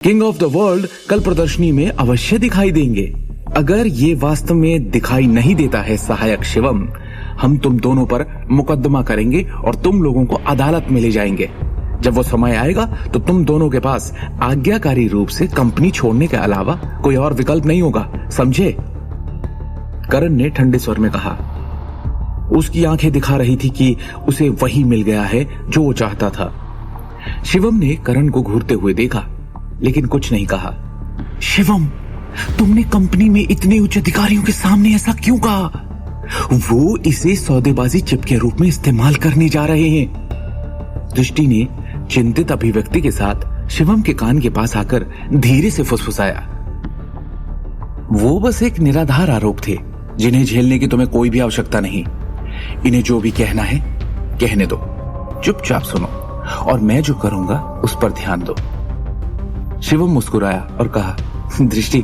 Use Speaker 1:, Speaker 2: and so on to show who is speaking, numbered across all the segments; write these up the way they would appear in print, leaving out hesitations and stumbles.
Speaker 1: King of the world कल प्रदर्शनी में अवश्य दिखाई देंगे। अगर ये वास्तव में दिखाई नहीं देता है सहायक शिवम, हम तुम दोनों पर मुकदमा करेंगे और तुम लोगों को अदालत में ले जाएंगे। जब वो समय आएगा तो तुम दोनों के पास आज्ञाकारी रूप से कंपनी छोड़ने के अलावा कोई और विकल्प नहीं होगा, समझे? करण ने ठंडे स्वर में कहा। उसकी आंखें दिखा रही थी कि उसे वही मिल गया है जो वो चाहता था। शिवम ने करण को घूरते हुए देखा लेकिन कुछ नहीं कहा। शिवम, तुमने कंपनी में इतने उच्च अधिकारियों के सामने ऐसा क्यों कहा? वो इसे सौदेबाजी चिप के रूप में इस्तेमाल करने जा रहे हैं। दृष्टि ने चिंतित अभिव्यक्ति के साथ शिवम के कान के पास आकर धीरे से फुसफुसाया। वो बस एक निराधार आरोप थे जिन्हें झेलने की तुम्हें कोई भी आवश्यकता नहीं। इन्हें जो भी कहना है कहने दो, चुपचाप सुनो और मैं जो करूंगा उस पर ध्यान दो। शिवम मुस्कुराया और कहा, दृष्टि,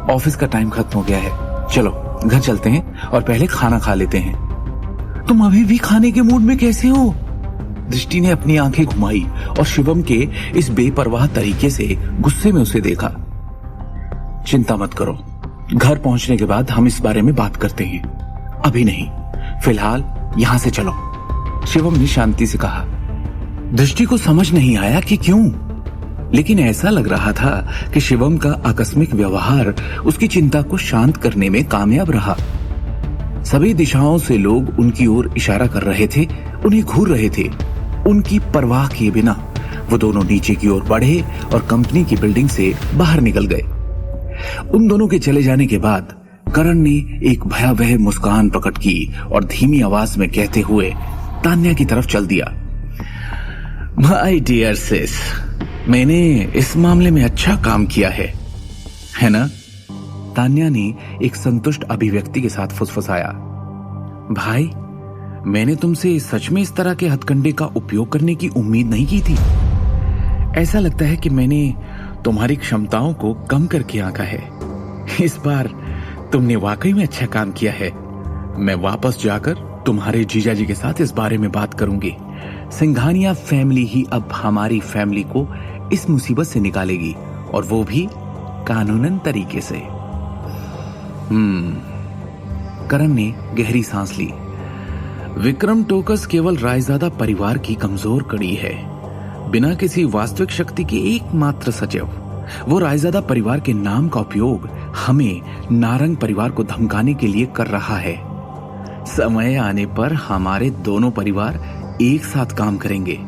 Speaker 1: ऑफिस का टाइम खत्म हो गया है, चलो घर चलते हैं और पहले खाना खा लेते हैं। तुम अभी भी खाने के मूड में कैसे हो? दृष्टि ने अपनी आंखें घुमाई और शिवम के इस बेपरवाह तरीके से गुस्से में उसे देखा। चिंता मत करो, घर पहुंचने के बाद हम इस बारे में बात करते हैं, अभी नहीं, फिलहाल यहां से चलो, शिवम ने शांति से कहा। दृष्टि को समझ नहीं आया कि क्यों, लेकिन ऐसा लग रहा था कि शिवम का आकस्मिक व्यवहार उसकी चिंता को शांत करने में कामयाब रहा। सभी दिशाओं से लोग उनकी ओर इशारा कर रहे थे, उन्हें घूर रहे थे। उनकी परवाह किए बिना वो दोनों नीचे की ओर बढ़े और कंपनी की बिल्डिंग से बाहर निकल गए। उन दोनों के चले जाने के बाद करण ने एक भयावह मुस्कान प्रकट की और धीमी आवाज में कहते हुए तान्या की तरफ चल दिया। माय डियर सिस, मैंने इस मामले में अच्छा काम किया है ना? तान्या ने एक संतुष्ट अभिव्यक्ति के साथ फुसफुसाया। भाई, मैंने तुमसे सच में इस तरह के हथकंडे का उपयोग करने की उम्मीद नहीं की थी। ऐसा लगता है कि मैंने तुम्हारी क्षमताओं को कम करके आंका है। इस बार तुमने वाकई में अच्छा काम किया है। मैं वापस जाकर तुम्हारे जीजाजी के साथ इस बारे में बात करूंगी। सिंघानिया फैमिली ही अब हमारी फैमिली को इस मुसीबत से निकालेगी, और वो भी कानूनन तरीके से। करण ने गहरी सांस ली। विक्रम टोकस केवल रायजादा परिवार की कमजोर कड़ी है, बिना किसी वास्तविक शक्ति के एकमात्र सचिव। वो रायजादा परिवार के नाम का उपयोग हमें नारंग परिवार को धमकाने के लिए कर रहा है। समय आने पर हमारे दोनों परिवार एक साथ काम करेंगे।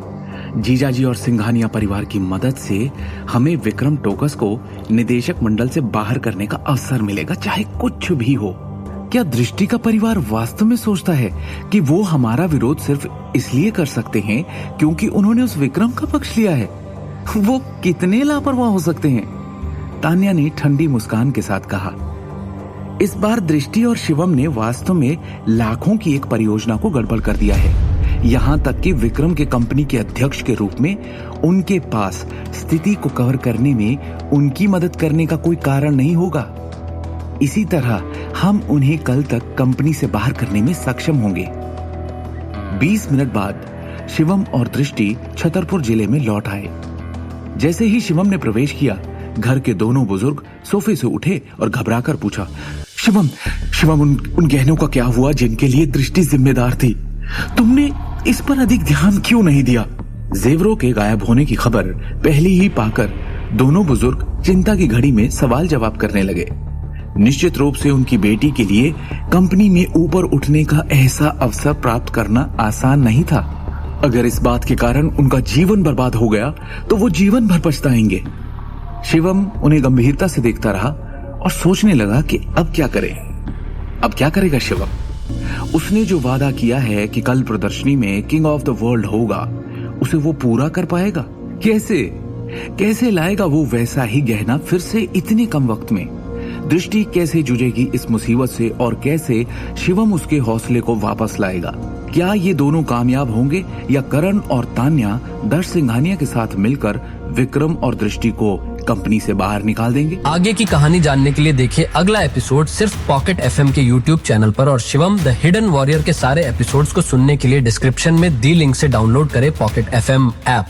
Speaker 1: जीजाजी और सिंघानिया परिवार की मदद से हमें विक्रम टोकस को निदेशक मंडल से बाहर करने का अवसर मिलेगा, चाहे कुछ भी हो। क्या दृष्टि का परिवार वास्तव में सोचता है कि वो हमारा विरोध सिर्फ इसलिए कर सकते हैं क्योंकि उन्होंने उस विक्रम का पक्ष लिया है? वो कितने लापरवाह हो सकते हैं? तान्या ने ठंडी मुस्कान के साथ कहा। इस बार दृष्टि और शिवम ने वास्तव में लाखों की एक परियोजना को गड़बड़ कर दिया है। यहां तक कि विक्रम के कंपनी के अध्यक्ष के रूप में उनके पास स्थिति को कवर करने में उनकी मदद करने का कोई कारण नहीं होगा। इसी तरह हम उन्हें कल तक कंपनी से बाहर करने में सक्षम होंगे। 20 मिनट बाद शिवम और दृष्टि छतरपुर जिले में लौट आए। जैसे ही शिवम ने प्रवेश किया, घर के दोनों बुजुर्ग सोफे से उठे और घबराकर पूछा, शिवम, उन गहनों का क्या हुआ जिनके लिए दृष्टि जिम्मेदार थी? तुमने इस पर अधिक ध्यान क्यों नहीं दिया? जेवरों के गायब होने की खबर पहले ही पाकर दोनों बुजुर्ग चिंता की घड़ी में सवाल जवाब करने लगे। निश्चित रूप से उनकी बेटी के लिए कंपनी में ऊपर उठने का ऐसा अवसर प्राप्त करना आसान नहीं था। अगर इस बात के कारण उनका जीवन बर्बाद हो गया तो वो जीवन भर पछताएंगे। शिवम उन्हें गंभीरता से देखता रहा और सोचने लगा कि अब क्या करे। अब क्या करेगा शिवम? उसने जो वादा किया है कि कल प्रदर्शनी में किंग ऑफ द वर्ल्ड होगा, उसे वो पूरा कर पाएगा? कैसे लाएगा वो वैसा ही गहना फिर से इतने कम वक्त में? दृष्टि कैसे जूझेगी इस मुसीबत से और कैसे शिवम उसके हौसले को वापस लाएगा? क्या ये दोनों कामयाब होंगे या करण और तान्या दर्श सिंघानिया के साथ मिलकर विक्रम और दृष्टि को कंपनी से बाहर निकाल देंगे?
Speaker 2: आगे की कहानी जानने के लिए देखिए अगला एपिसोड सिर्फ पॉकेट एफएम के यूट्यूब चैनल पर, और शिवम द हिडन वॉरियर के सारे एपिसोड्स को सुनने के लिए डिस्क्रिप्शन में दी लिंक से डाउनलोड करें पॉकेट एफएम ऐप।